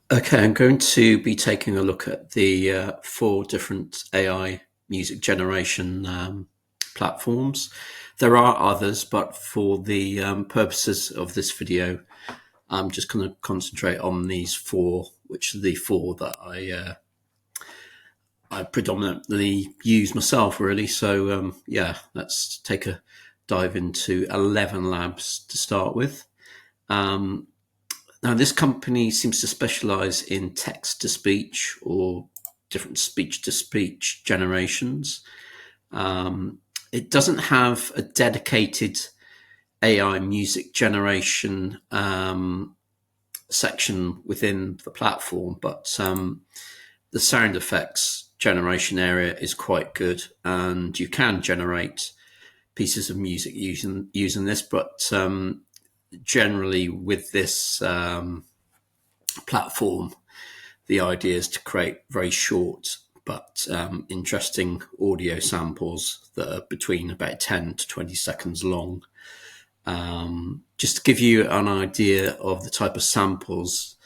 Okay, I'm going to be taking a look at the four different AI music generation platforms. There are others, but for the purposes of this video, I'm just going to concentrate on these four, which are the four that I predominantly use myself, really. So, yeah, let's take a dive into 11 labs to start with. Um, Now, this company seems to specialize in text to speech or different speech to speech generations. Um, it doesn't have a dedicated AI music generation section within the platform, but the sound effects generation area is quite good, and you can generate pieces of music using this. But generally, with this platform, the idea is to create very short but interesting audio samples that are between about 10 to 20 seconds long. Just to give you an idea of the type of samples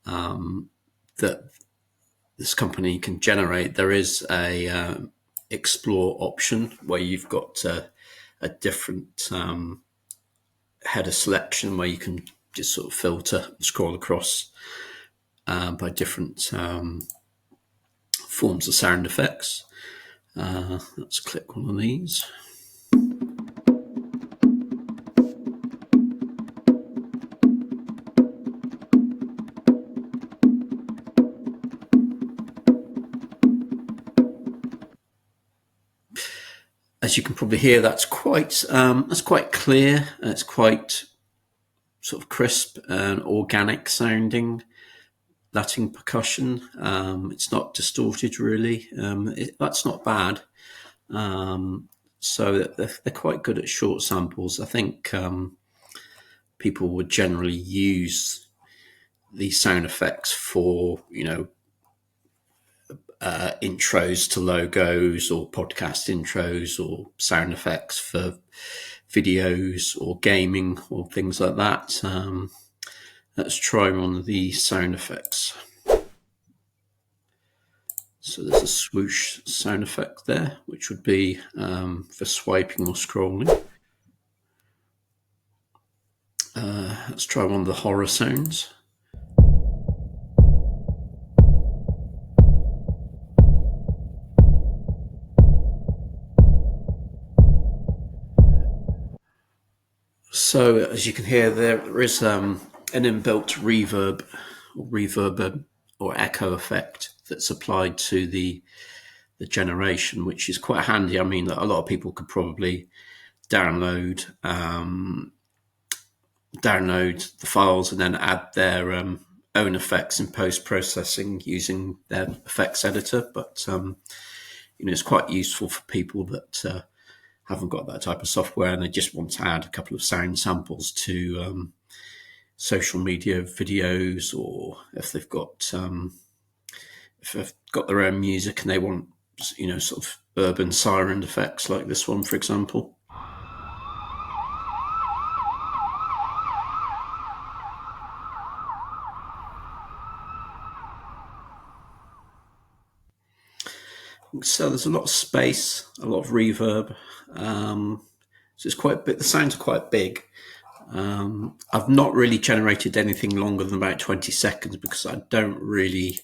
that this company can generate, there is a explore option where you've got a different header selection where you can just sort of filter and scroll across by different forms of sound effects. Let's click one of these. As you can probably hear, that's quite clear. It's quite sort of crisp and organic sounding. Latin percussion. It's not distorted really. That's not bad. So they're quite good at short samples. I think people would generally use these sound effects for intros to logos or podcast intros or sound effects for videos or gaming or things like that. Let's try one of the sound effects. So there's a swoosh sound effect there, which would be for swiping or scrolling. Let's try one of the horror sounds. So as you can hear, there is an inbuilt reverb or echo effect that's applied to the generation, which is quite handy. I mean, a lot of people could probably download the files and then add their own effects in post processing using their effects editor. But it's quite useful for people that haven't got that type of software and they just want to add a couple of sound samples to social media videos, or if they've got their own music and they want sort of urban siren effects like this one, for example. So there's a lot of space, a lot of reverb. So it's quite big. The sounds are quite big. I've not really generated anything longer than about 20 seconds because I don't really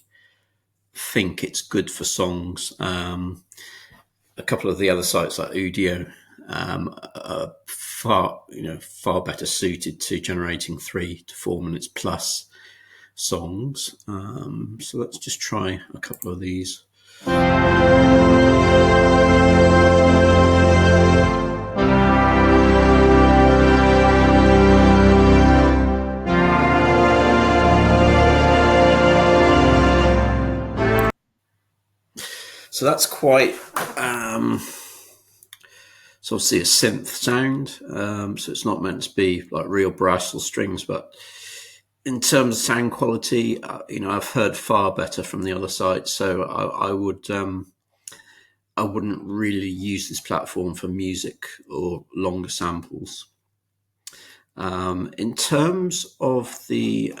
think it's good for songs. A couple of the other sites like Udio are far better suited to generating 3 to 4 minutes plus songs. So let's just try a couple of these. So that's quite so obviously a synth sound. So it's not meant to be like real brass or strings, but in terms of sound quality, I've heard far better from the other sites. So I wouldn't really use this platform for music or longer samples. In terms of the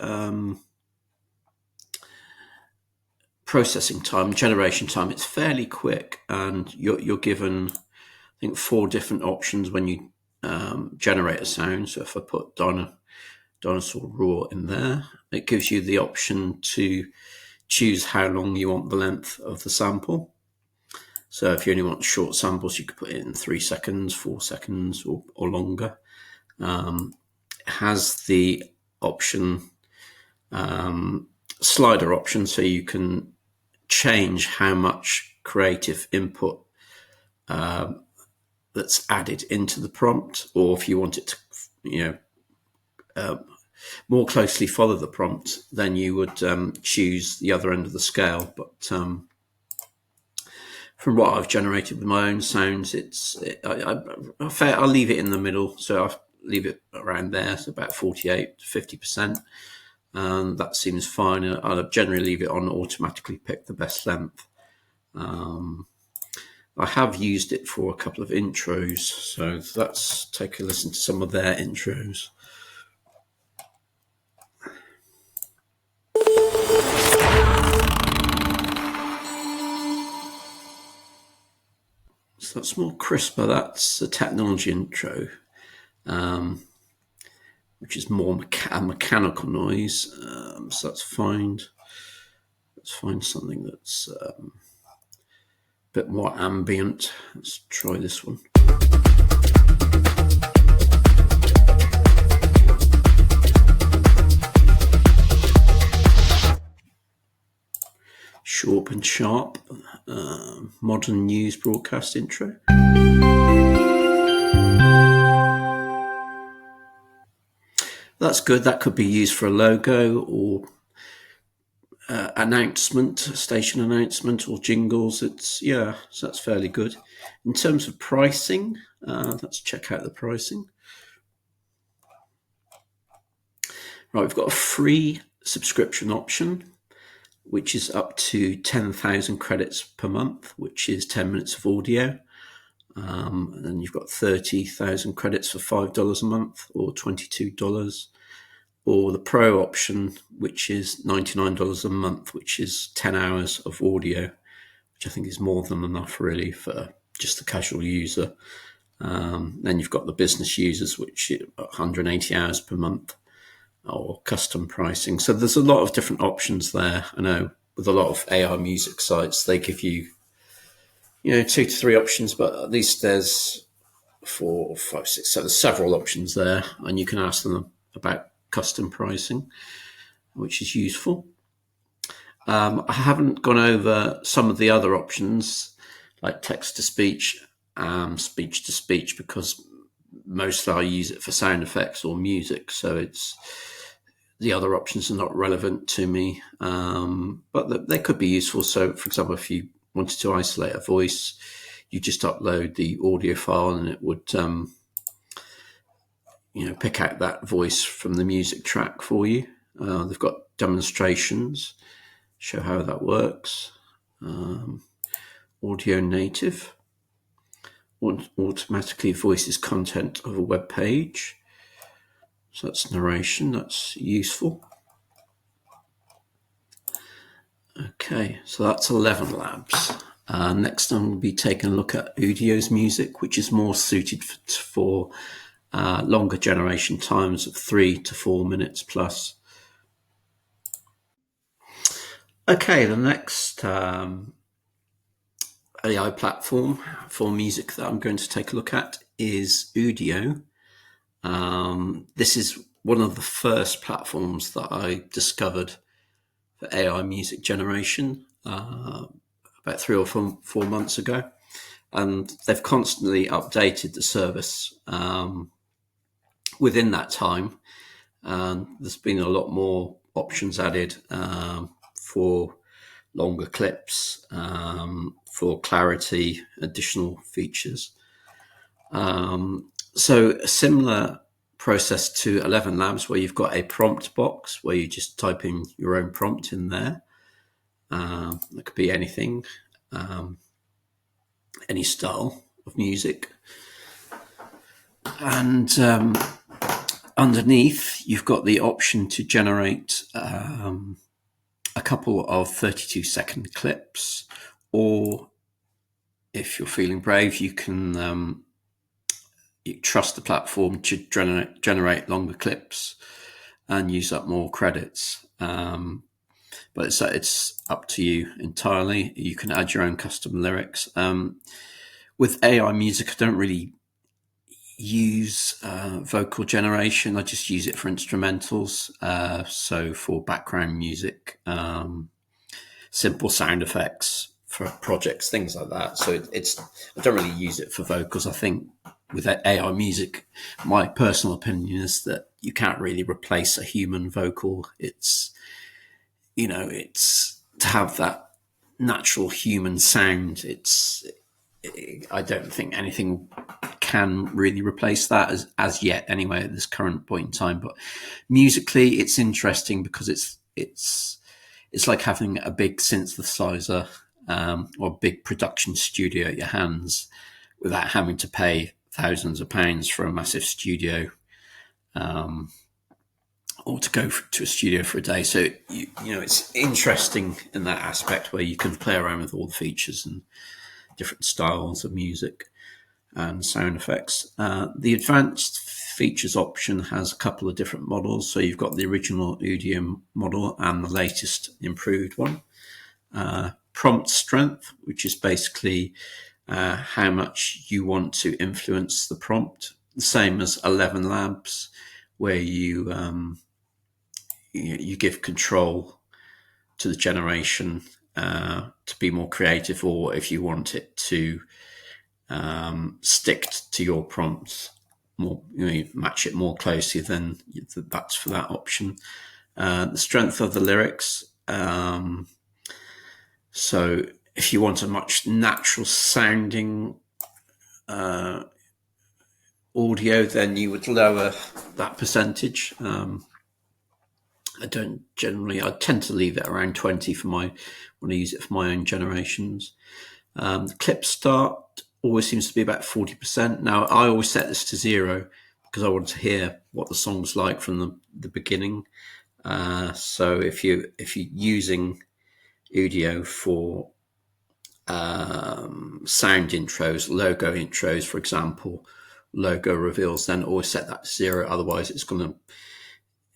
processing time, generation time, it's fairly quick, and you're given, I think, 4 different options when you generate a sound. So if I put dinosaur roar in there, it gives you the option to choose how long you want the length of the sample. So if you only want short samples, you could put it in 3 seconds, 4 seconds, or longer. It has the option, slider option, so you can change how much creative input that's added into the prompt, or if you want it to, more closely follow the prompt, then you would choose the other end of the scale. But from what I've generated with my own sounds, I'll leave it in the middle. So I'll leave it around there, so about 48 to 50%. And that seems fine. I'll generally leave it on automatically pick the best length. I have used it for a couple of intros, so let's take a listen to some of their intros. So that's more crisper. That's a technology intro, which is more a mechanical noise. So let's find something that's a bit more ambient. Let's try this one. Short and sharp, modern news broadcast intro. That's good. That could be used for a logo or announcement, station announcement, or jingles. So that's fairly good. In terms of pricing, let's check out the pricing. Right, we've got a free subscription option, which is up to 10,000 credits per month, which is 10 minutes of audio. And then you've got 30,000 credits for $5 a month, or $22. Or the Pro option, which is $99 a month, which is 10 hours of audio, which I think is more than enough really for just the casual user. Then you've got the business users, which is 180 hours per month, or custom pricing. So there's a lot of different options there. I know with a lot of AI music sites, they give you, 2 to 3 options, but at least there's 4, 5, 6, 7, several options there, and you can ask them about custom pricing, which is useful. I haven't gone over some of the other options like text to speech, speech to speech, because mostly I use it for sound effects or music, so the other options are not relevant to me, but they could be useful. So, for example, if you wanted to isolate a voice, you just upload the audio file and it would pick out that voice from the music track for you. They've got demonstrations, show how that works. Audio native automatically voices content of a web page. So that's narration, that's useful. Okay, so that's 11 labs. Next I'm going to be taking a look at Udio's music, which is more suited for longer generation times of 3 to 4 minutes plus. Okay, the next AI platform for music that I'm going to take a look at is Udio. This is one of the first platforms that I discovered for AI music generation about 3 or 4 months ago. And they've constantly updated the service within that time. There's been a lot more options added for longer clips, for clarity, additional features. So a similar process to 11 Labs, where you've got a prompt box where you just type in your own prompt in there. It could be anything, any style of music. And underneath, you've got the option to generate a couple of 32-second clips, or if you're feeling brave, you can you trust the platform to generate longer clips and use up more credits. But it's up to you entirely. You can add your own custom lyrics. With AI music, I don't really use vocal generation. I just use it for instrumentals. So for background music, simple sound effects for projects, things like that. So it's I don't really use it for vocals. I think with AI music, my personal opinion is that you can't really replace a human vocal. It's to have that natural human sound. I don't think anything can really replace that as yet, anyway, at this current point in time. But musically, it's interesting because it's like having a big synthesizer or a big production studio at your hands without having to pay thousands of pounds for a massive studio, or to go to a studio for a day. So it's interesting in that aspect where you can play around with all the features and different styles of music and sound effects. The advanced features option has a couple of different models. So you've got the original Udio model and the latest improved one. Prompt strength, which is basically how much you want to influence the prompt. The same as 11 Labs, where you give control to the generation to be more creative, or if you want it to stick to your prompts more, match it more closely, then that's for that option. The strength of the lyrics. So if you want a much natural sounding audio, then you would lower that percentage. I tend to leave it around 20 when I use it for my own generations. The clip start always seems to be about 40%. Now, I always set this to 0 because I want to hear what the song's like from the beginning. So if you're using Udio for sound intros, logo intros, for example, logo reveals, then always set that to 0. Otherwise,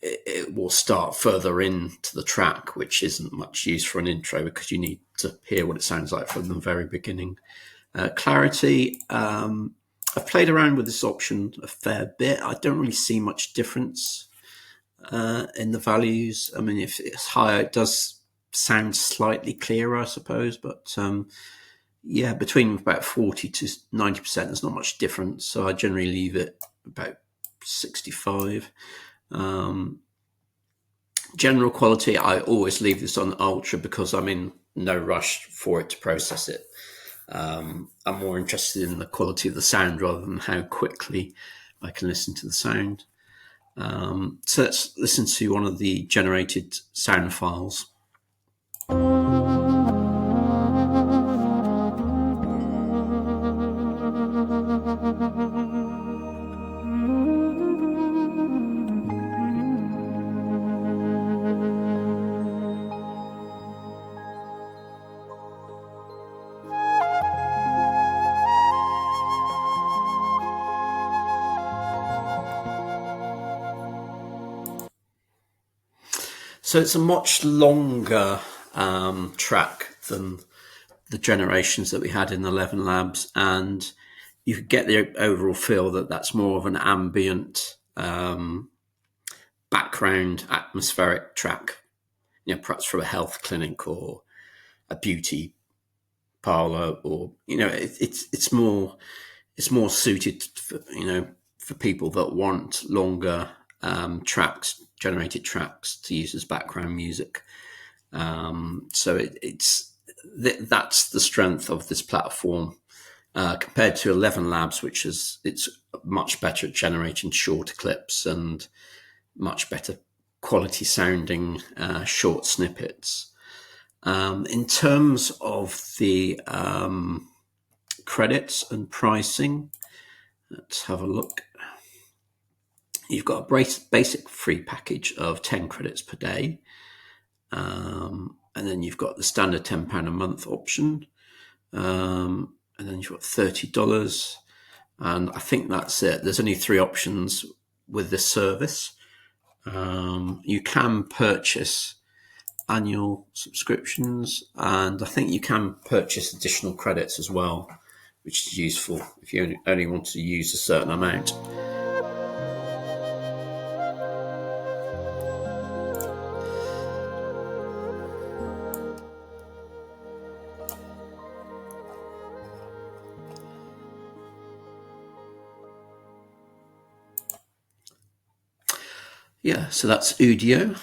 it will start further into the track, which isn't much use for an intro because you need to hear what it sounds like from the very beginning. Clarity. I've played around with this option a fair bit. I don't really see much difference in the values. I mean, if it's higher, it does sound slightly clearer, I suppose. But between about 40 to 90%, there's not much difference. So I generally leave it about 65. General quality, I always leave this on ultra because I'm in no rush for it to process it. I'm more interested in the quality of the sound rather than how quickly I can listen to the sound. So let's listen to one of the generated sound files. So it's a much longer track than the generations that we had in 11 Labs, and you could get the overall feel that that's more of an ambient background atmospheric track, perhaps for a health clinic or a beauty parlor, or it's more suited for people that want longer generated tracks to use as background music. So that's the strength of this platform compared to 11 Labs, which it's much better at generating shorter clips and much better quality sounding short snippets. In terms of the credits and pricing, let's have a look. You've got a basic free package of 10 credits per day. And then you've got the standard £10 a month option. And then you've got $30. And I think that's it. There's only 3 options with this service. You can purchase annual subscriptions, and I think you can purchase additional credits as well, which is useful if you only want to use a certain amount. Yeah, so that's Udio.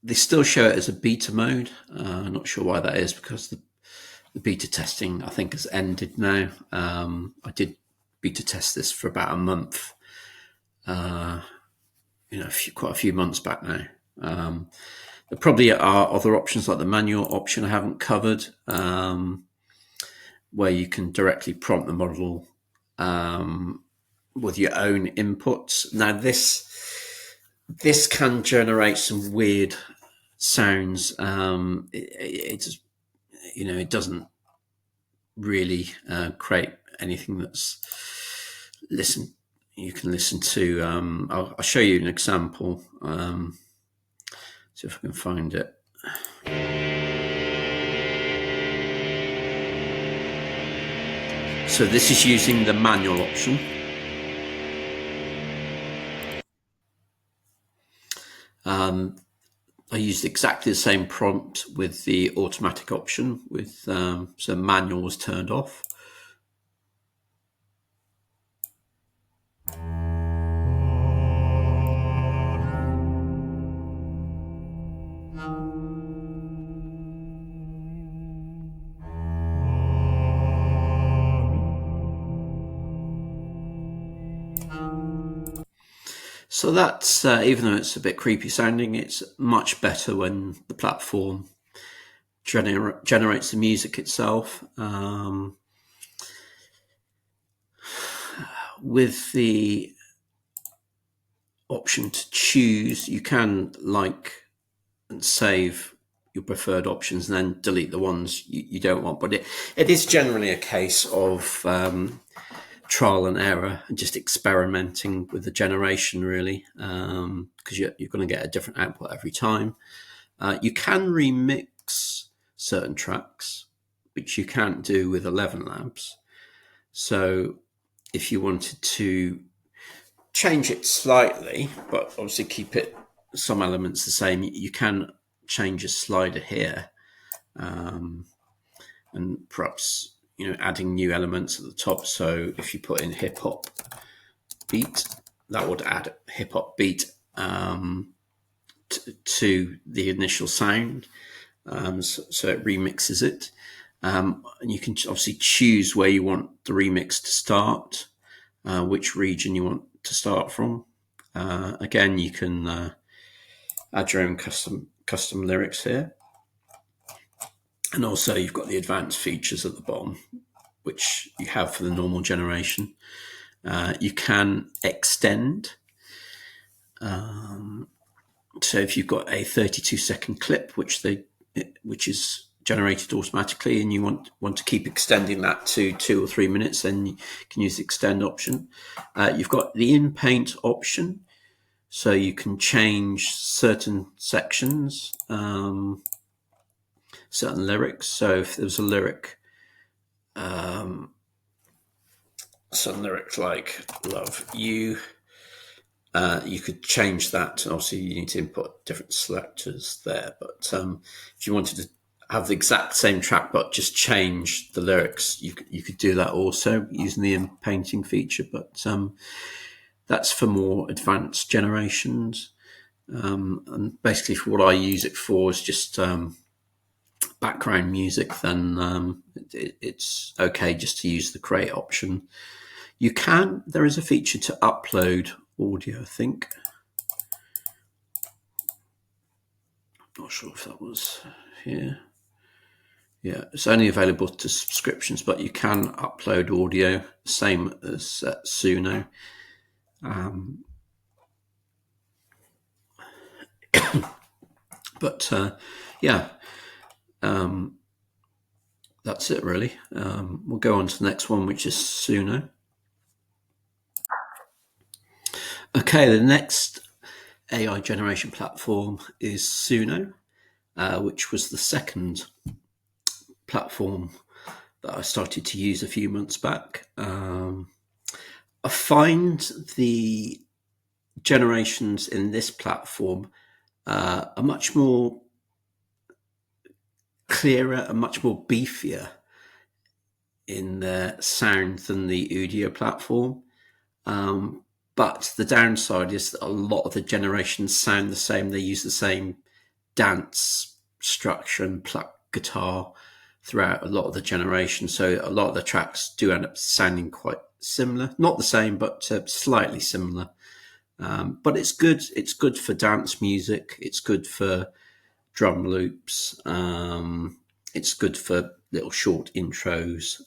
They still show it as a beta mode. I'm not sure why that is, because the beta testing, I think, has ended now. I did beta test this for about a month, quite a few months back now. There probably are other options like the manual option I haven't covered, where you can directly prompt the model with your own inputs. Now, this can generate some weird sounds. It doesn't really create anything that's you can listen to. I'll show you an example. See if I can find it. So this is using the manual option. I used exactly the same prompt with the automatic option, so manual was turned off. So that's, even though it's a bit creepy sounding, it's much better when the platform generates the music itself. With the option to choose, you can like and save your preferred options and then delete the ones you don't want. But it is generally a case of trial and error and just experimenting with the generation, really, because you're going to get a different output every time. You can remix certain tracks, which you can't do with 11 Labs. So if you wanted to change it slightly, but obviously keep some elements the same, you can change a slider here, and perhaps adding new elements at the top. So if you put in hip hop beat, that would add hip hop beat to the initial sound, so it remixes it. And you can obviously choose where you want the remix to start, which region you want to start from. Again, you can add your own custom lyrics here. And also you've got the advanced features at the bottom, which you have for the normal generation. You can extend. So if you've got a 32-second clip, which is generated automatically, and you want to keep extending that to 2 or 3 minutes, then you can use the extend option. You've got the in-paint option, so you can change certain sections, certain lyrics. So if there's a lyric, some lyrics like "Love You," you could change that. Obviously, you need to input different selectors there. But if you wanted to have the exact same track but just change the lyrics, you could do that also using the in-painting feature. But that's for more advanced generations. And basically, for what I use it for is just background music. Then it's okay just to use the create option. There is a feature to upload audio, I think. Not sure if that was here. Yeah, it's only available to subscriptions, but you can upload audio, same as Suno. But yeah, that's it really. We'll go on to the next one, which is Suno. Okay, the next AI generation platform is Suno, which was the second platform that I started to use a few months back. I find the generations in this platform are much more clearer and much more beefier in their sound than the Udio platform. But the downside is that a lot of the generations sound the same. They use the same dance structure and pluck guitar throughout a lot of the generations. So a lot of the tracks do end up sounding quite similar. Not the same, but slightly similar. But it's good. It's good for dance music. It's good for drum loops. It's good for little short intros.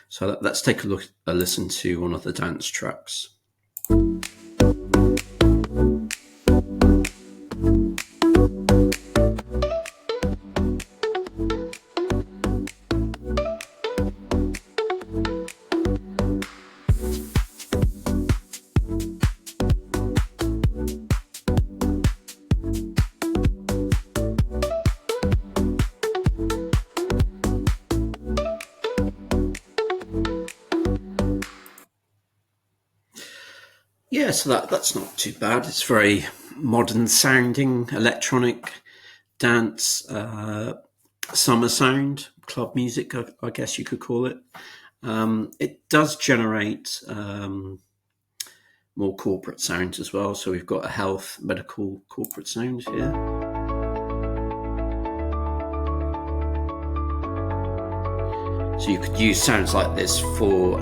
So let's take a listen to one of the dance tracks. Yeah, so that's not too bad. It's very modern sounding, electronic dance, summer sound, club music, I guess you could call it. It does generate more corporate sounds as well. So we've got a health, medical, corporate sound here. So you could use sounds like this for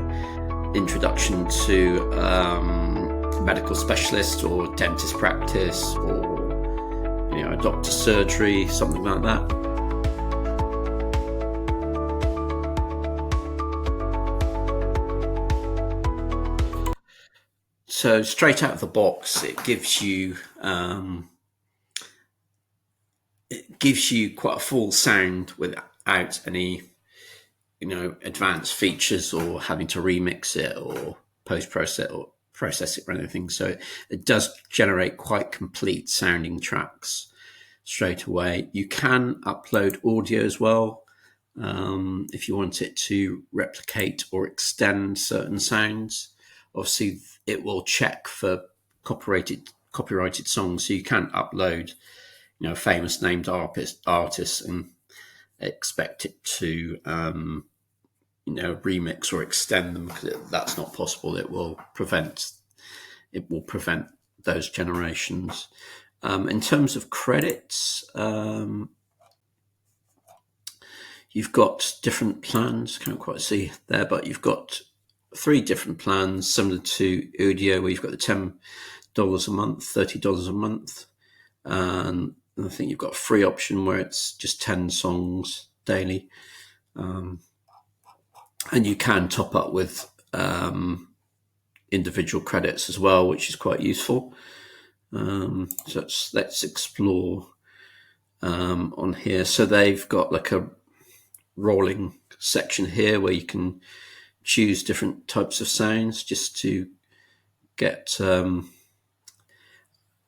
introduction to medical specialist or dentist practice, or a doctor's surgery, something like that. So straight out of the box, it gives you quite a full sound without any advanced features or having to remix it or process it or anything. So it does generate quite complete sounding tracks straight away. You can upload audio as well if you want it to replicate or extend certain sounds. Obviously, it will check for copyrighted songs, so you can't upload famous named artists and expect it to remix or extend them, because that's not possible. It will prevent those generations. In terms of credits, you've got different plans. Can't quite see there, but you've got 3 different plans similar to Udio, where you've got the $10 a month, $30 a month, and I think you've got a free option where it's just 10 songs daily. And you can top up with individual credits as well, which is quite useful. So let's explore on here. So they've got like a rolling section here where you can choose different types of sounds just to get an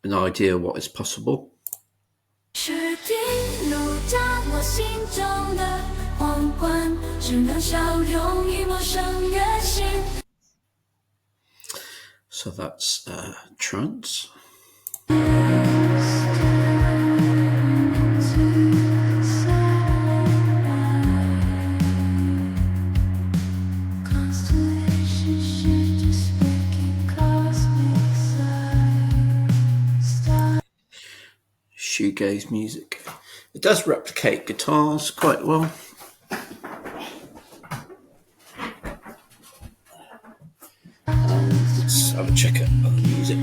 idea of what is possible. So that's trance. Shoegaze music. It does replicate guitars quite well. Let's have a check at other music.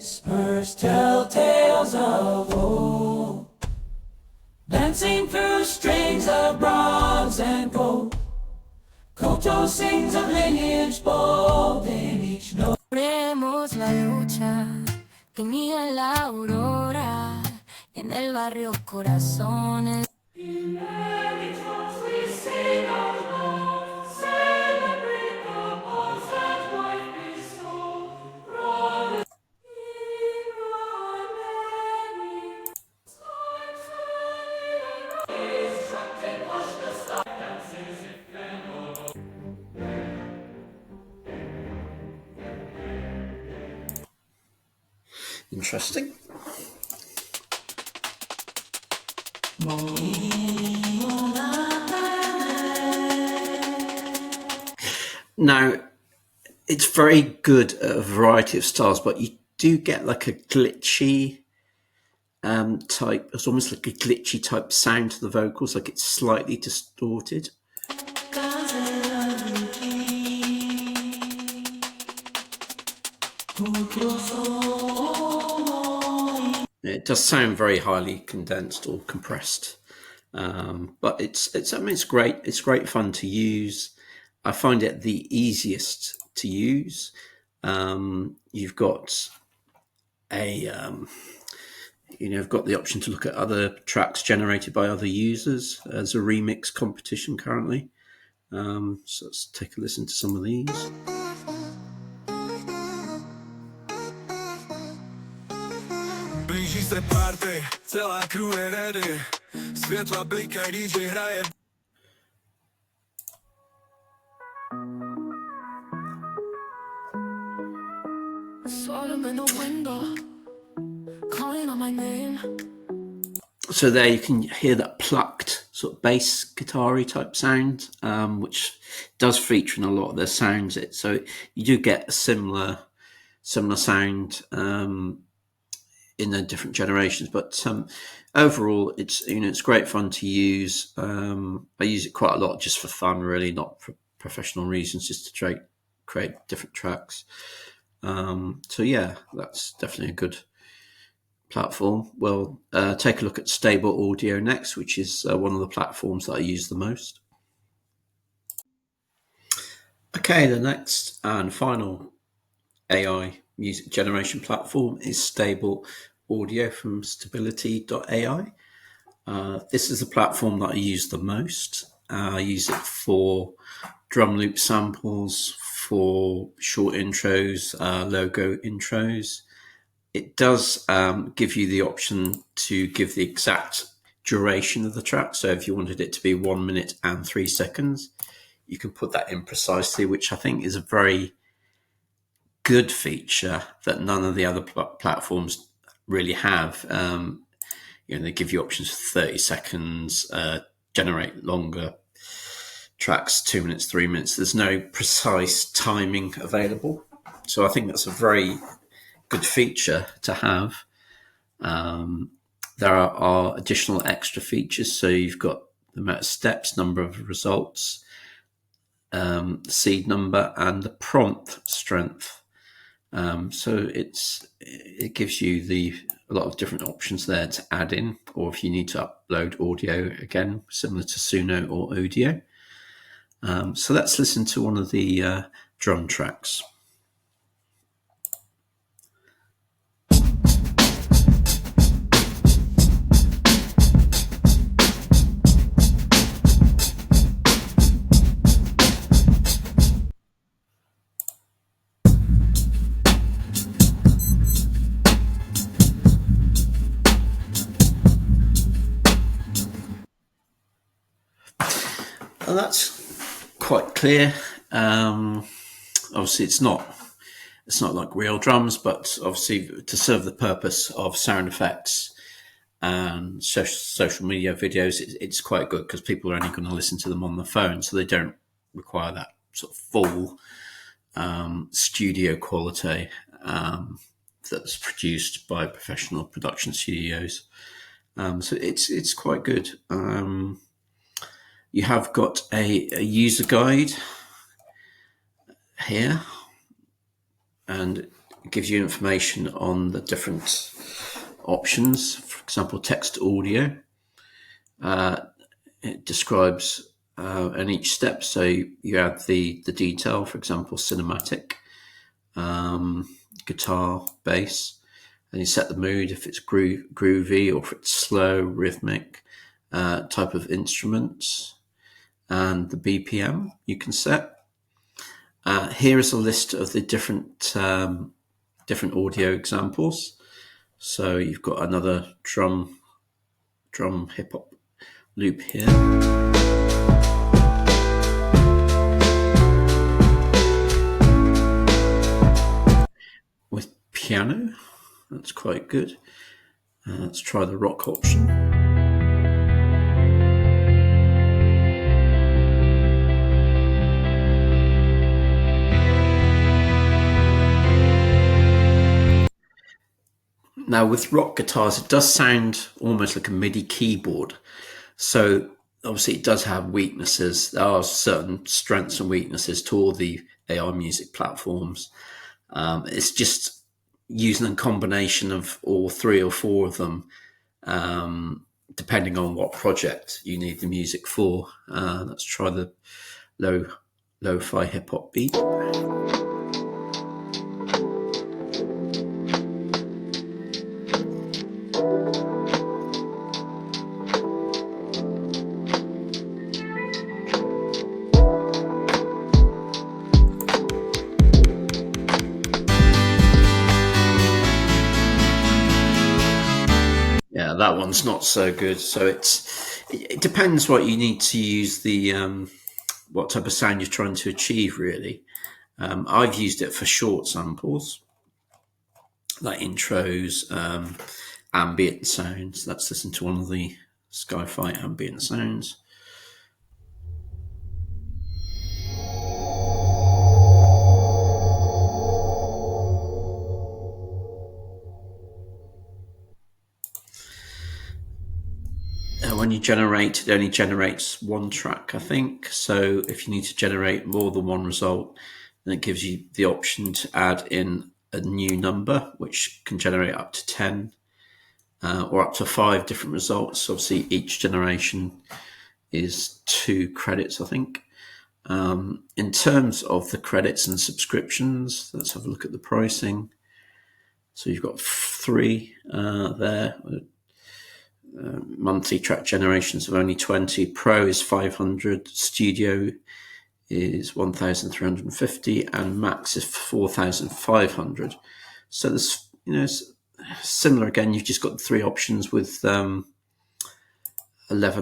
Whispers tell tales of old, dancing through strings of bronze and gold. Koto sings of lineage bold in each note. La lucha Tenía la aurora en el barrio corazones. Interesting. Now, it's very good at a variety of styles, but you do get like a glitchy type. It's almost like a glitchy type sound to the vocals, like it's slightly distorted. It does sound very highly condensed or compressed, but it's I mean it's great. It's great fun to use. I find it the easiest to use. You've got you've got the option to look at other tracks generated by other users as a remix competition currently. So let's take a listen to some of these. Blíží se party, celá crew je ready. Světla blikají, DJ hraje. Saw them in the window, calling on my name. So there you can hear that plucked sort of bass guitar-y type sound, which does feature in a lot of their sounds. So you do get a similar sound in the different generations, but overall it's great fun to use. I use it quite a lot just for fun, really, not for professional reasons, just to create different tracks. So yeah, that's definitely a good platform. We'll take a look at Stable Audio next, which is one of the platforms that I use the most. Okay, the next and final AI music generation platform is Stable Audio from stability.ai. This is the platform that I use the most. I use it for drum loop samples, for short intros, logo intros. It does give you the option to give the exact duration of the track. So if you wanted it to be 1 minute and 3 seconds, you can put that in precisely, which I think is a very good feature that none of the other platforms really have. They give you options for 30 seconds, generate longer tracks, 2 minutes, 3 minutes. There's no precise timing available. So I think that's a very good feature to have. There are additional extra features. So you've got the amount of steps, number of results, seed number, and the prompt strength. So it gives you a lot of different options there to add in, or if you need to upload audio, again, similar to Suno or Udio. So let's listen to one of the drum tracks. And that's quite clear. Obviously, it's not like real drums, but obviously to serve the purpose of sound effects and social media videos, it's quite good because people are only going to listen to them on the phone, so they don't require that sort of full studio quality that's produced by professional production studios. So it's quite good. You have got a user guide here, and it gives you information on the different options. For example, text audio. It describes in each step. So you add the detail, for example, cinematic, guitar, bass, and you set the mood if it's groovy or if it's slow, rhythmic, type of instruments, and the BPM you can set. Here is a list of the different audio examples. So you've got another drum hip hop loop here. With piano, that's quite good. Let's try the rock option. Now with rock guitars, it does sound almost like a MIDI keyboard. So obviously it does have weaknesses. There are certain strengths and weaknesses to all the AI music platforms. It's just using a combination of all 3 or 4 of them, depending on what project you need the music for. Let's try the lo-fi hip-hop beat. Yeah, that one's not so good. So it depends what you need to use the what type of sound you're trying to achieve, really. I've used it for short samples, like intros, ambient sounds. Let's listen to one of the Sci-Fi ambient sounds. When you generate, it only generates one track, I think. So if you need to generate more than one result, then it gives you the option to add in a new number, which can generate up to 10 or up to 5 different results. Obviously, each generation is 2 credits, I think. In terms of the credits and subscriptions, let's have a look at the pricing. So you've got 3 there. Monthly track generations of only 20. Pro is 500. Studio is 1,350, and Max is 4,500. So there's, similar again. You've just got 3 options, with 11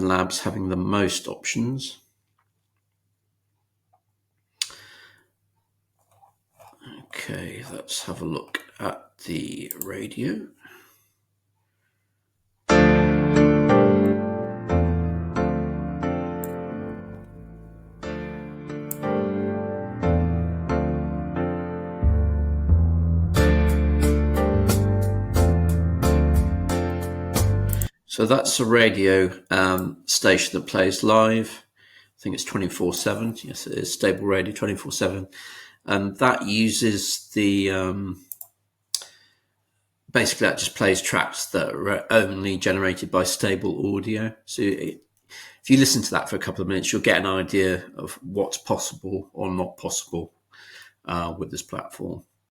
Labs having the most options. Okay, let's have a look at the radio. So that's a radio station that plays live. I think it's 24/7. Yes, it is stable radio 24/7. And that uses the basically that just plays tracks that are only generated by stable audio. So if you listen to that for a couple of minutes, you'll get an idea of what's possible or not possible with this platform.